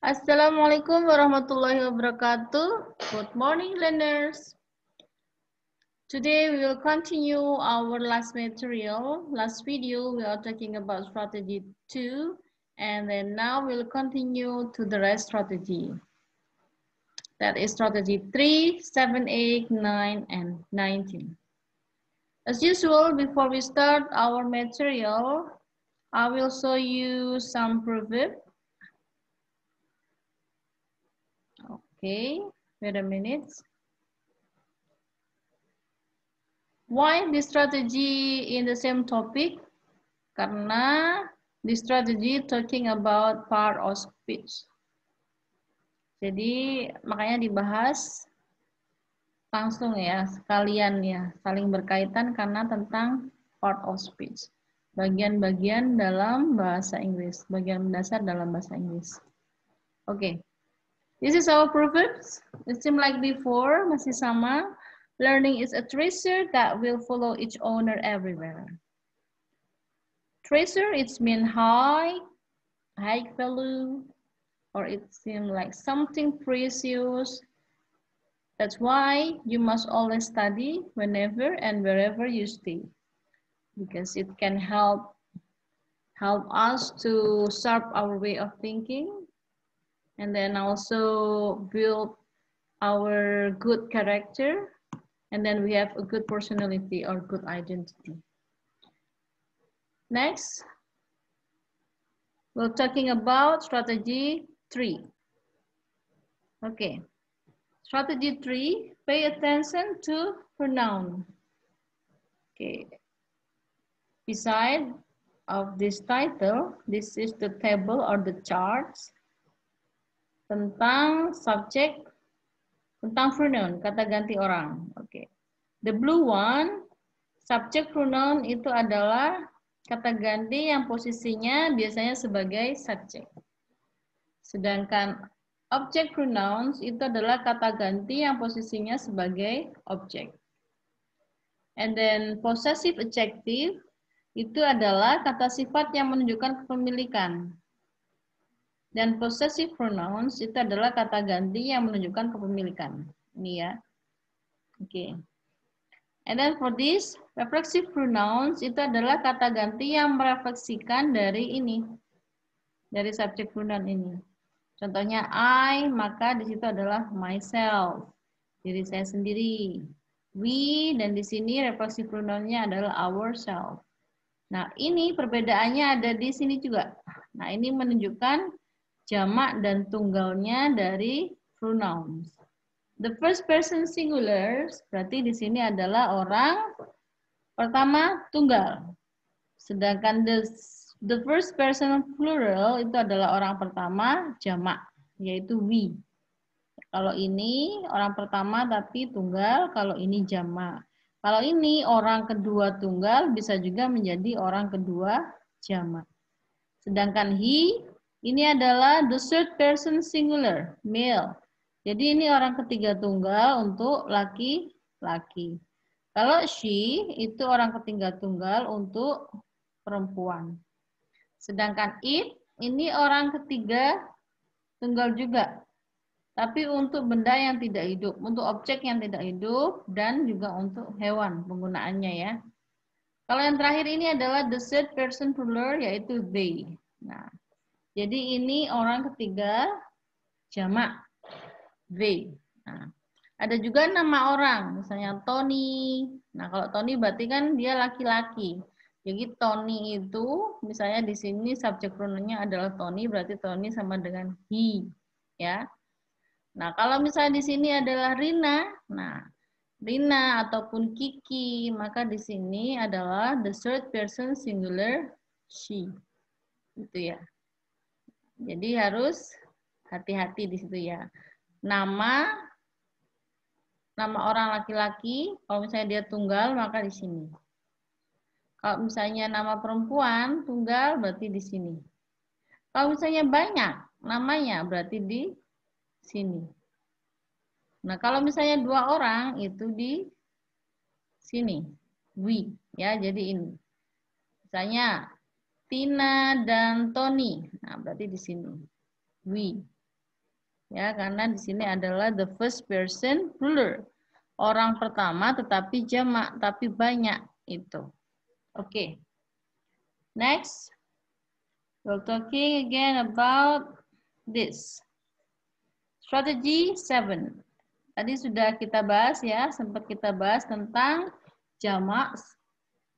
Assalamualaikum warahmatullahi wabarakatuh. Good morning, learners. Today we will continue our last material. Last video we are talking about strategy 2, and then now we'll continue to the rest strategy. That is strategy 3, 7, 8, 9, and 19. As usual, before we start our material, I will show you some proverb. Okay, wait a minute. Why this strategy in the same topic? Karena this strategy talking about part of speech. Jadi makanya dibahas langsung ya, sekalian ya, saling berkaitan karena tentang part of speech. Bagian-bagian dalam bahasa Inggris, bagian dasar dalam bahasa Inggris. Okay. This is our proverbs. It seems like before, masih sama. Learning is a treasure that will follow each owner everywhere. Treasure, it means high value, or it seems like something precious. That's why you must always study whenever and wherever you stay, because it can help us to sharp our way of thinking, and then also build our good character, and then we have a good personality or good identity. Next, we're talking about strategy 3. Okay. Strategy 3, pay attention to pronoun. Okay. Beside of this title, this is the table or the charts tentang subject, tentang pronoun, kata ganti orang. Okay. The blue one, subject pronoun itu adalah kata ganti yang posisinya biasanya sebagai subject. Sedangkan object pronouns itu adalah kata ganti yang posisinya sebagai objek. And then possessive adjective itu adalah kata sifat yang menunjukkan kepemilikan. Dan possessive pronouns itu adalah kata ganti yang menunjukkan kepemilikan. Ini ya. Oke. Okay. And then for this, reflexive pronouns itu adalah kata ganti yang merefleksikan dari ini. Dari subjek pronoun ini. Contohnya I, maka di situ adalah myself, diri saya sendiri. We, dan di sini reflexive pronounnya adalah ourselves. Nah, ini perbedaannya ada di sini juga. Nah, ini menunjukkan jamak dan tunggalnya dari pronouns. The first person singular, berarti di sini adalah orang pertama tunggal. Sedangkan the first person plural itu adalah orang pertama jamak, yaitu we. Kalau ini orang pertama tapi tunggal, kalau ini jamak. Kalau ini orang kedua tunggal bisa juga menjadi orang kedua jamak. Sedangkan he ini adalah the third person singular, male. Jadi ini orang ketiga tunggal untuk laki-laki. Kalau she itu orang ketiga tunggal untuk perempuan. Sedangkan it ini orang ketiga tunggal juga. Tapi untuk benda yang tidak hidup, untuk objek yang tidak hidup, dan juga untuk hewan penggunaannya ya. Kalau yang terakhir ini adalah the third person plural, yaitu they. Nah, jadi ini orang ketiga jamak, they. Nah, ada juga nama orang, misalnya Tony. Nah, kalau Tony berarti kan dia laki-laki. Jadi Tony itu, misalnya di sini subjek pronounnya adalah Tony, berarti Tony sama dengan he, ya. Nah, kalau misalnya di sini adalah Rina, nah Rina ataupun Kiki, maka di sini adalah the third person singular she. Gitu ya. Jadi harus hati-hati di situ ya. Nama orang laki-laki, kalau misalnya dia tunggal maka di sini. Kalau misalnya nama perempuan tunggal berarti di sini. Kalau misalnya banyak namanya berarti di sini. Nah, kalau misalnya dua orang itu di sini, we, ya, jadi ini. Misalnya Tina dan Tony, nah berarti di sini, we. Ya, karena di sini adalah the first person plural. Orang pertama tetapi jamak, tapi banyak itu. Oke. Next, we're talking again about this. Strategy 7. Tadi sudah kita bahas ya, sempat kita bahas tentang jamak,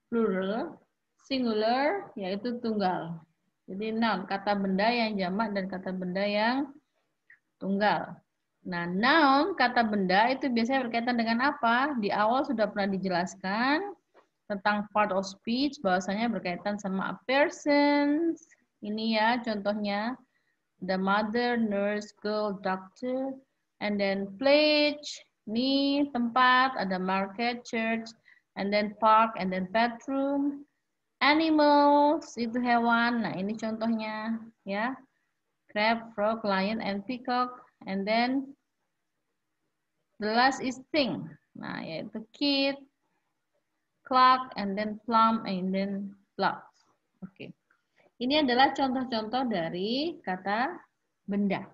plural, singular, yaitu tunggal. Jadi noun, kata benda yang jamak dan kata benda yang tunggal. Nah, noun, kata benda itu biasanya berkaitan dengan apa? Di awal sudah pernah dijelaskan tentang part of speech, bahwasanya berkaitan sama a person. Ini ya contohnya. The mother, nurse, girl, doctor, and then place, ini tempat, ada market, church, and then park, and then bedroom. Animals, itu hewan. Nah, ini contohnya ya. Crab, frog, lion, and peacock. And then the last is thing. Nah, yaitu kid, clock, and then plum, and then block. Oke. Ini adalah contoh-contoh dari kata benda.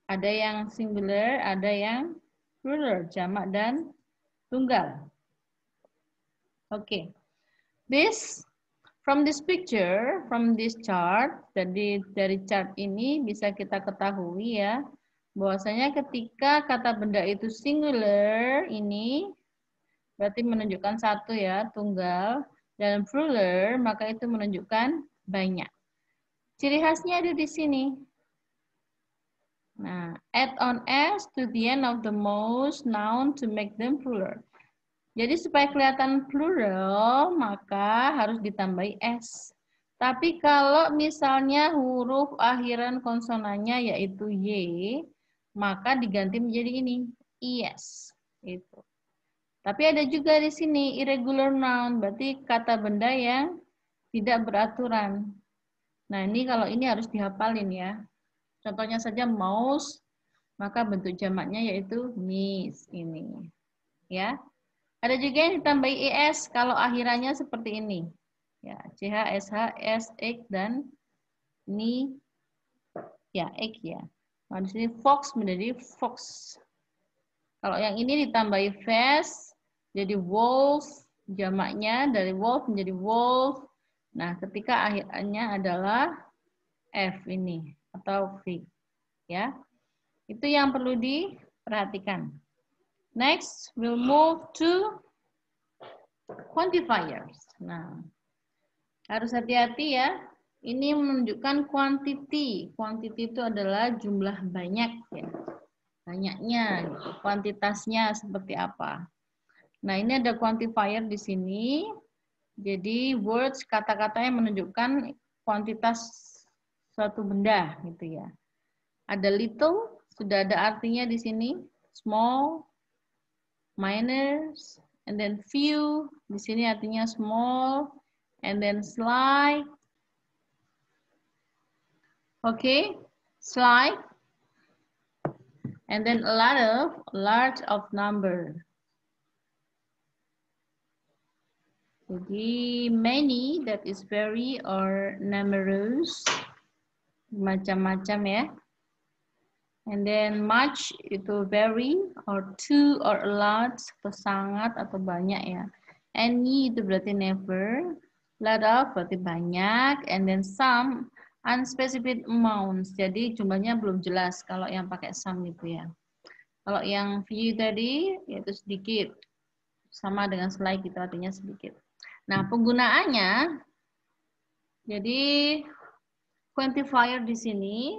Ada yang singular, ada yang plural, jamak dan tunggal. Oke. From this picture, from this chart, jadi dari chart ini bisa kita ketahui ya, bahwasanya ketika kata benda itu singular, ini berarti menunjukkan satu ya, tunggal, dan plural, maka itu menunjukkan banyak. Ciri khasnya ada di sini. Nah, add on s to the end of the most noun to make them plural. Jadi supaya kelihatan plural, maka harus ditambahi s. Tapi kalau misalnya huruf akhiran konsonannya yaitu y, maka diganti menjadi ini, es. Itu. Tapi ada juga di sini irregular noun, berarti kata benda yang tidak beraturan. Nah, ini kalau ini harus dihafalin ya. Contohnya saja mouse, maka bentuk jamaknya yaitu mice ini. Ya. Ada juga yang ditambahi es kalau akhirannya seperti ini. Ya, ch, sh, s, x dan ini ya x ya. Nah, di sini fox menjadi fox. Kalau yang ini ditambahi vest jadi wolf, jamaknya dari wolf menjadi wolf. Nah, ketika akhirnya adalah f ini atau v, ya. Itu yang perlu diperhatikan. Next, we'll move to quantifiers. Nah, harus hati-hati ya. Ini menunjukkan quantity. Quantity itu adalah jumlah banyak ya. Banyaknya, gitu. Kuantitasnya seperti apa. Nah, ini ada quantifier di sini. Jadi words, kata-katanya menunjukkan kuantitas suatu benda gitu ya. Ada little, sudah ada artinya di sini. Small, minor, and then few, di sini artinya small, and then slight. Okay, slight, and then a lot of, large of number. Jadi many, that is very or numerous, macam-macam ya. And then much itu very or too or a lot, atau sangat atau banyak ya. Any itu berarti never, lot of berarti banyak, and then some unspecified amounts. Jadi jumlahnya belum jelas kalau yang pakai some itu ya. Kalau yang few tadi yaitu sedikit. Sama dengan slide itu artinya sedikit. Nah, penggunaannya jadi quantifier di sini,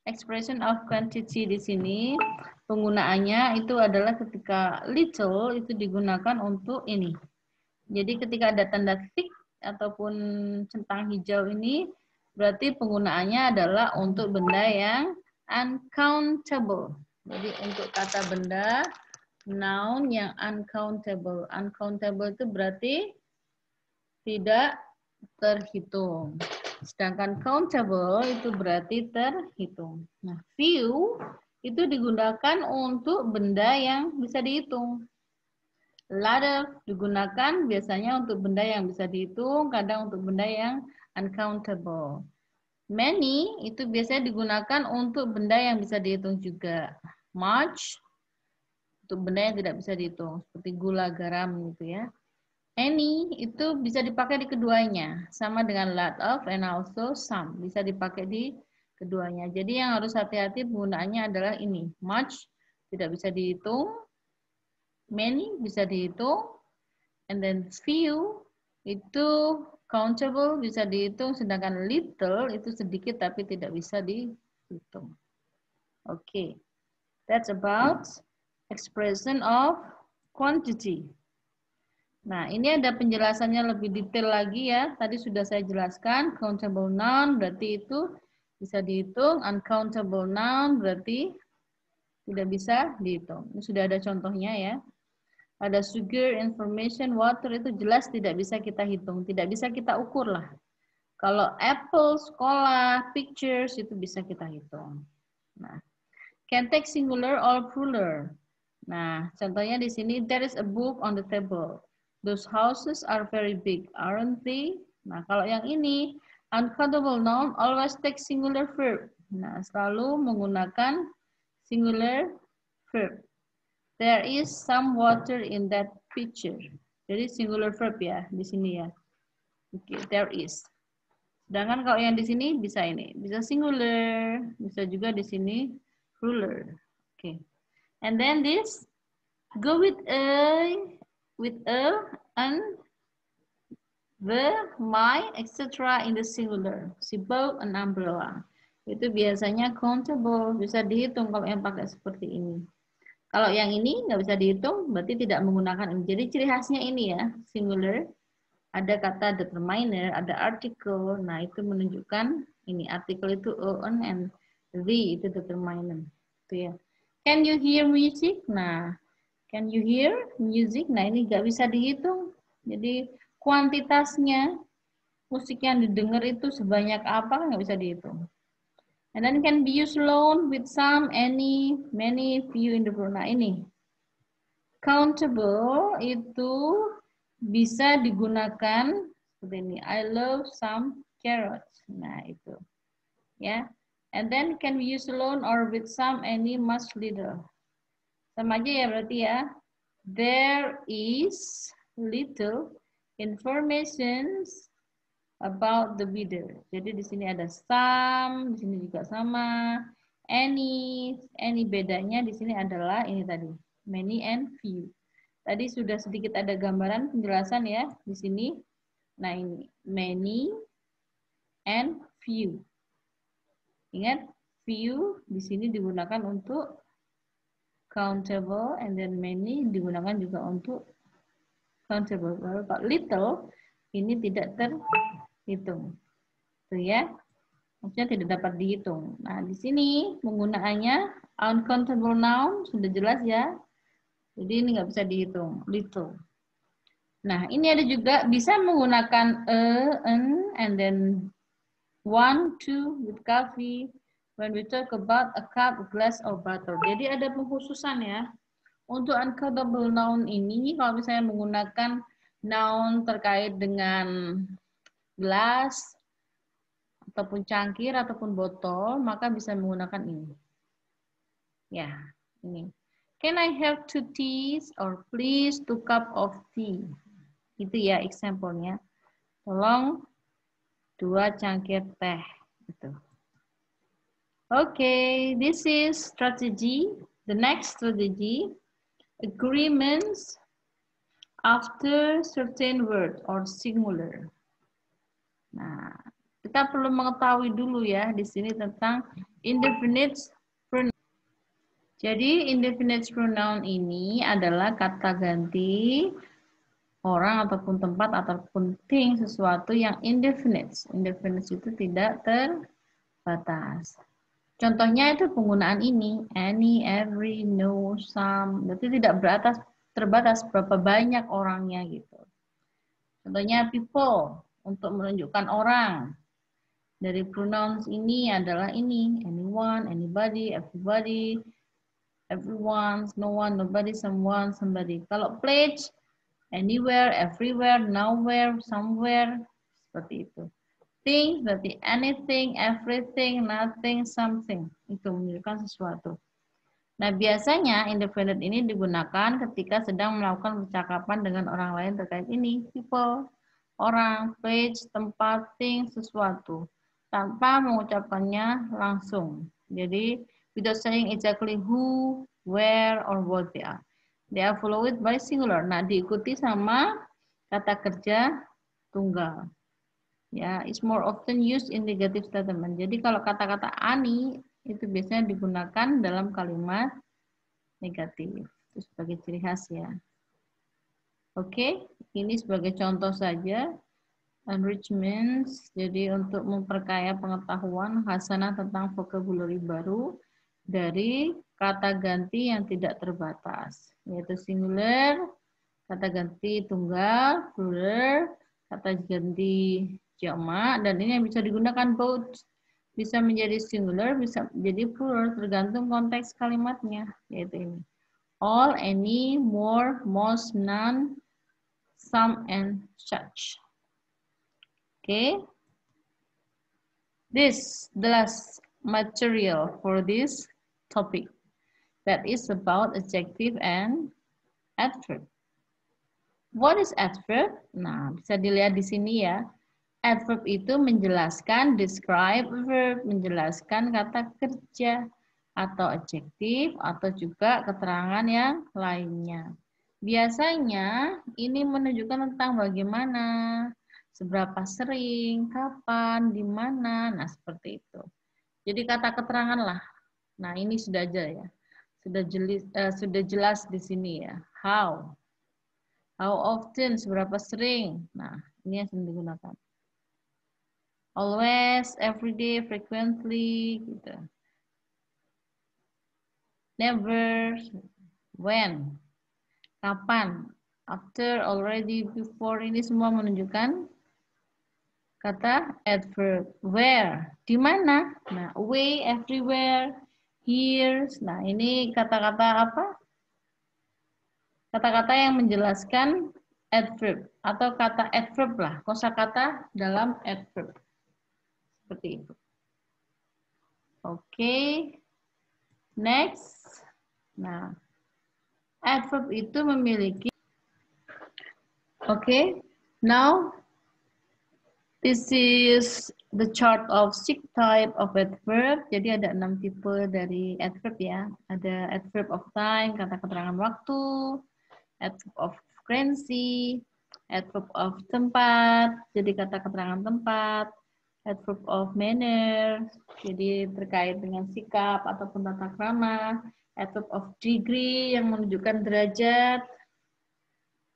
expression of quantity di sini, penggunaannya itu adalah ketika little itu digunakan untuk ini. Jadi ketika ada tanda tick ataupun centang hijau ini, berarti penggunaannya adalah untuk benda yang uncountable. Jadi untuk kata benda noun yang uncountable. Uncountable itu berarti tidak terhitung. Sedangkan countable itu berarti terhitung. Nah, few itu digunakan untuk benda yang bisa dihitung. Lot of digunakan biasanya untuk benda yang bisa dihitung, kadang untuk benda yang uncountable. Many itu biasanya digunakan untuk benda yang bisa dihitung juga. Much untuk benda yang tidak bisa dihitung, seperti gula, garam gitu ya. Any itu bisa dipakai di keduanya, sama dengan lot of and also some, bisa dipakai di keduanya. Jadi yang harus hati-hati penggunaannya adalah ini. Much tidak bisa dihitung, many bisa dihitung, and then few itu countable bisa dihitung, sedangkan little itu sedikit tapi tidak bisa dihitung. Okay, that's about expression of quantity. Nah, ini ada penjelasannya lebih detail lagi ya. Tadi sudah saya jelaskan, countable noun berarti itu bisa dihitung, uncountable noun berarti tidak bisa dihitung. Ini sudah ada contohnya ya. Ada sugar, information, water itu jelas tidak bisa kita hitung, tidak bisa kita ukur lah. Kalau apple, sekolah, pictures itu bisa kita hitung. Nah, can take singular or plural. Nah, contohnya di sini there is a book on the table. Those houses are very big, aren't they? Nah, kalau yang ini uncountable noun always take singular verb. Nah, selalu menggunakan singular verb. There is some water in that pitcher. Jadi singular verb ya di sini ya. Oke, there is. Sedangkan kalau yang di sini bisa ini, bisa singular, bisa juga di sini plural. Oke. And then this go with a, an, the, my, etc. in the singular. Si boat, an umbrella. Itu biasanya countable, bisa dihitung kalau yang pakai seperti ini. Kalau yang ini nggak bisa dihitung, berarti tidak menggunakan ini. Jadi ciri khasnya ini ya, singular. Ada kata determiner, ada article. Nah, itu menunjukkan ini artikel itu on and the itu determiner. Itu ya. Can you hear music? Nah, can you hear music? Nah, ini nggak bisa dihitung. Jadi kuantitasnya musik yang didengar itu sebanyak apa nggak bisa dihitung. And then can be used alone with some, any, many, few in the verb. Nah, ini countable itu bisa digunakan seperti ini. I love some carrots. Nah, itu. Ya. And then can be used alone or with some, any, much, little. Sama aja ya berarti ya. There is little information about the bidder. Jadi di sini ada some, di sini juga sama. Any bedanya di sini adalah ini tadi, many and few. Tadi sudah sedikit ada gambaran penjelasan ya di sini. Nah ini many and few. Ingat few di sini digunakan untuk countable and then many digunakan juga untuk countable. Kalau little ini tidak terhitung. Tuh ya. Maksudnya tidak dapat dihitung. Nah, di sini penggunaannya uncountable noun sudah jelas ya. Jadi ini nggak bisa dihitung, little. Nah, ini ada juga bisa menggunakan an, and then one, two with coffee. When we talk about a cup, a glass, or bottle. Jadi ada pengkhususan ya. Untuk uncountable noun ini, kalau misalnya menggunakan noun terkait dengan gelas, ataupun cangkir, ataupun botol, maka bisa menggunakan ini. Ya, ini. Can I have 2 teas or please 2 cup of tea? Itu ya example-nya. Tolong 2 cangkir teh. Gitu. Okay, this is strategy. The next strategy, agreements after certain word or singular. Nah, kita perlu mengetahui dulu ya di sini tentang indefinite pronoun. Jadi indefinite pronoun ini adalah kata ganti orang ataupun tempat ataupun thing, sesuatu yang indefinite. Indefinite itu tidak terbatas. Contohnya itu penggunaan ini, any, every, no, some. Berarti tidak terbatas berapa banyak orangnya gitu. Contohnya people, untuk menunjukkan orang. Dari pronouns ini adalah ini, anyone, anybody, everybody, everyone, no one, nobody, someone, somebody. Kalau pledge, anywhere, everywhere, nowhere, somewhere, seperti itu. things berarti anything, everything, nothing, something. Itu menunjukkan sesuatu. Nah, biasanya independent ini digunakan ketika sedang melakukan percakapan dengan orang lain terkait ini. People, orang, place, tempat, thing, sesuatu. Tanpa mengucapkannya langsung. Jadi, without saying exactly who, where, or what they are. They are followed by singular. Nah, diikuti sama kata kerja tunggal. Ya, is more often used in negative statement. Jadi, kalau kata-kata ani itu biasanya digunakan dalam kalimat negatif. Itu sebagai ciri khas ya. Oke, ini sebagai contoh saja. Enrichment, jadi untuk memperkaya pengetahuan hasanah tentang vocabulary baru dari kata ganti yang tidak terbatas, yaitu singular, kata ganti tunggal, plural, kata ganti jamak, dan ini yang bisa digunakan both. Bisa menjadi singular, bisa menjadi plural, tergantung konteks kalimatnya, yaitu ini. All, any, more, most, none, some, and such. Okay. This the last material for this topic. That is about adjective and adverb. What is adverb? Nah, bisa dilihat di sini ya. Adverb itu menjelaskan, describe verb, menjelaskan kata kerja atau adjektif atau juga keterangan yang lainnya. Biasanya ini menunjukkan tentang bagaimana, seberapa sering, kapan, di mana, nah seperti itu. Jadi kata keterangan lah. Nah ini sudah aja ya, sudah jelas di sini ya. How often, seberapa sering. Nah ini yang sering digunakan. Always, every day, frequently, gitu. Never, when, kapan, after, already, before, ini semua menunjukkan kata adverb. Where, di mana? Nah, away, everywhere, here. Nah, ini kata-kata apa? Kata-kata yang menjelaskan adverb atau kata adverb lah, kosakata dalam adverb. Seperti itu. Oke. Next. Nah, adverb itu memiliki now this is the chart of 6 type of adverb. Jadi ada 6 tipe dari adverb ya. Ada adverb of time, kata keterangan waktu, adverb of frequency, adverb of tempat, jadi kata keterangan tempat, adverb of manner, jadi terkait dengan sikap ataupun tata krama, adverb of degree yang menunjukkan derajat.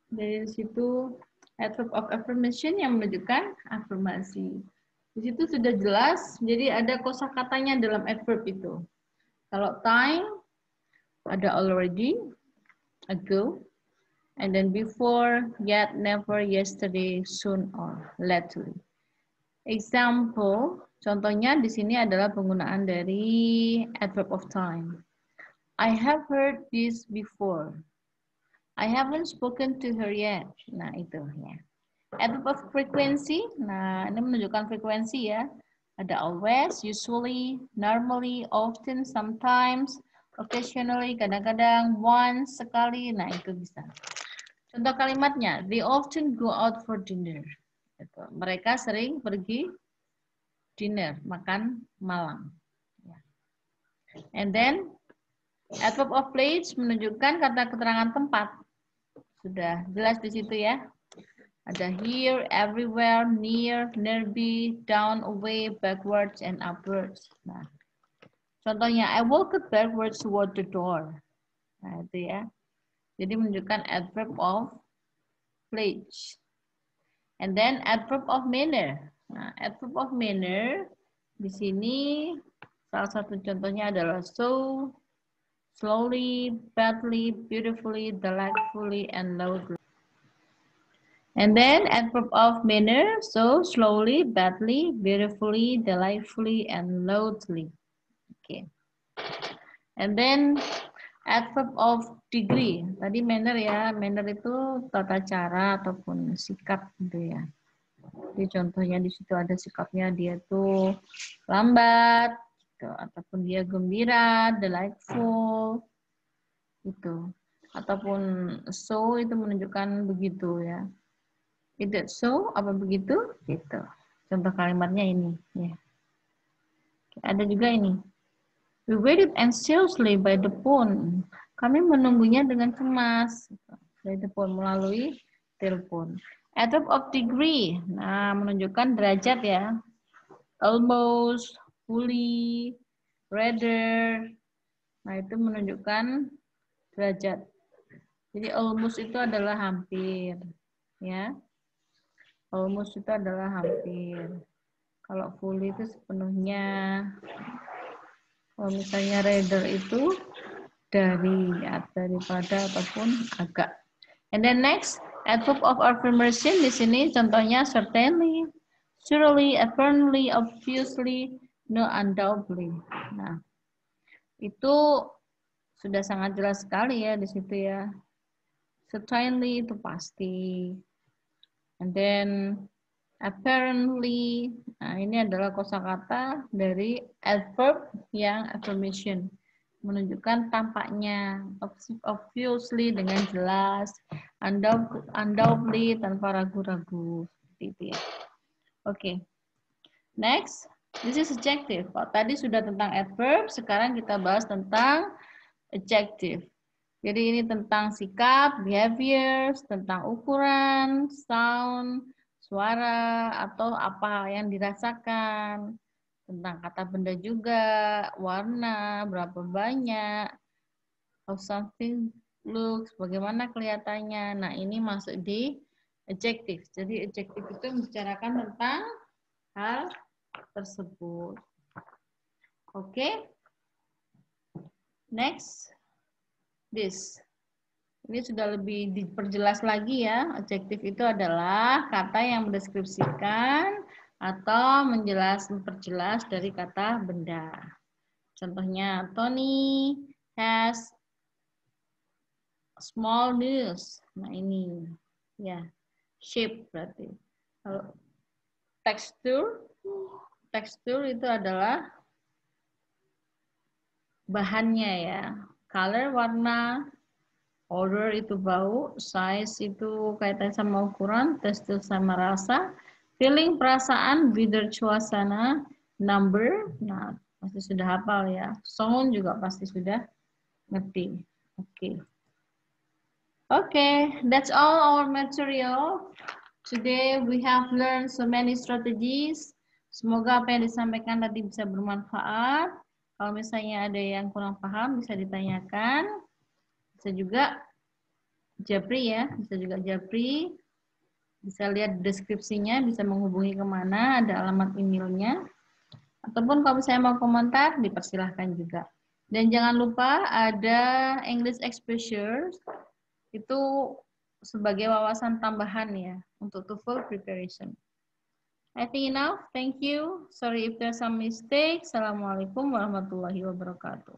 Dari situ adverb of affirmation yang menunjukkan afirmasi. Di situ sudah jelas, jadi ada kosakatanya dalam adverb itu. Kalau time ada already, ago, and then before, yet, never, yesterday, soon, or lately. Example, contohnya di sini adalah penggunaan dari adverb of time. I have heard this before. I haven't spoken to her yet. Nah, itu ya. Adverb of frequency. Nah, ini menunjukkan frekuensi ya. Ada always, usually, normally, often, sometimes, occasionally, kadang-kadang, once, sekali. Nah, itu bisa. Contoh kalimatnya, they often go out for dinner. Mereka sering pergi dinner, makan malam. And then, adverb of place menunjukkan kata keterangan tempat. Sudah jelas di situ ya. Ada here, everywhere, near, nearby, down, away, backwards, and upwards. Nah, contohnya, I walked backwards toward the door. Nah, itu ya. Jadi menunjukkan adverb of place. And then adverb of manner. Nah, adverb of manner di sini salah satu contohnya adalah so, slowly, badly, beautifully, delightfully, and loudly. And then adverb of manner, so, slowly, badly, beautifully, delightfully, and loudly. Okay. And then adverb of degree. Tadi manner ya, manner itu tata cara ataupun sikap gitu ya. Jadi contohnya di situ ada sikapnya dia tuh lambat, gitu. Ataupun dia gembira, delightful, gitu. Ataupun so itu menunjukkan begitu ya. Is that so? Apa begitu? Gitu. Contoh kalimatnya ini. Ya. Ada juga ini. We waited anxiously by the phone. Kami menunggunya dengan cemas. By the phone, melalui telepon. A drop of degree. Nah, menunjukkan derajat ya. Almost, fully, rather. Nah, itu menunjukkan derajat. Jadi almost itu adalah hampir. Ya. Almost itu adalah hampir. Kalau fully itu sepenuhnya. Kalau misalnya rather itu daripada ataupun agak. And then next, adverb of affirmation di sini contohnya certainly, surely, apparently, obviously, no, undoubtedly. Nah, itu sudah sangat jelas sekali ya di situ ya. Certainly itu pasti. And then apparently, nah ini adalah kosakata dari adverb yang affirmation, menunjukkan tampaknya, obviously dengan jelas, undoubtedly tanpa ragu-ragu, seperti itu ya. Oke, next, this is adjective. Oh, tadi sudah tentang adverb, sekarang kita bahas tentang adjective. Jadi ini tentang sikap, behaviors, tentang ukuran, sound, suara, atau apa yang dirasakan. Tentang kata benda juga, warna, berapa banyak, how something looks, bagaimana kelihatannya. Nah, ini masuk di adjective. Jadi adjective itu membicarakan tentang hal tersebut. Oke. Next. This. Ini sudah lebih diperjelas lagi ya. Adjektif itu adalah kata yang mendeskripsikan atau memperjelas dari kata benda. Contohnya, Tony has small nose. Nah ini, ya, shape berarti. Kalau tekstur itu adalah bahannya ya. Color, warna. Odor itu bau, size itu kaitan sama ukuran, tekstur sama rasa, feeling perasaan, weather suasana, number, nah pasti sudah hafal ya. Sound juga pasti sudah ngerti. Oke. Oke, that's all our material. Today we have learned so many strategies. Semoga apa yang disampaikan tadi bisa bermanfaat. Kalau misalnya ada yang kurang paham bisa ditanyakan. Bisa juga Japri ya, bisa juga Japri, bisa lihat deskripsinya, bisa menghubungi kemana, ada alamat emailnya, ataupun kalau misalnya mau komentar, dipersilahkan juga. Dan jangan lupa ada English Exposure, itu sebagai wawasan tambahan ya, untuk TOEFL preparation. I think enough, thank you. Sorry if there's some mistake. Assalamualaikum warahmatullahi wabarakatuh.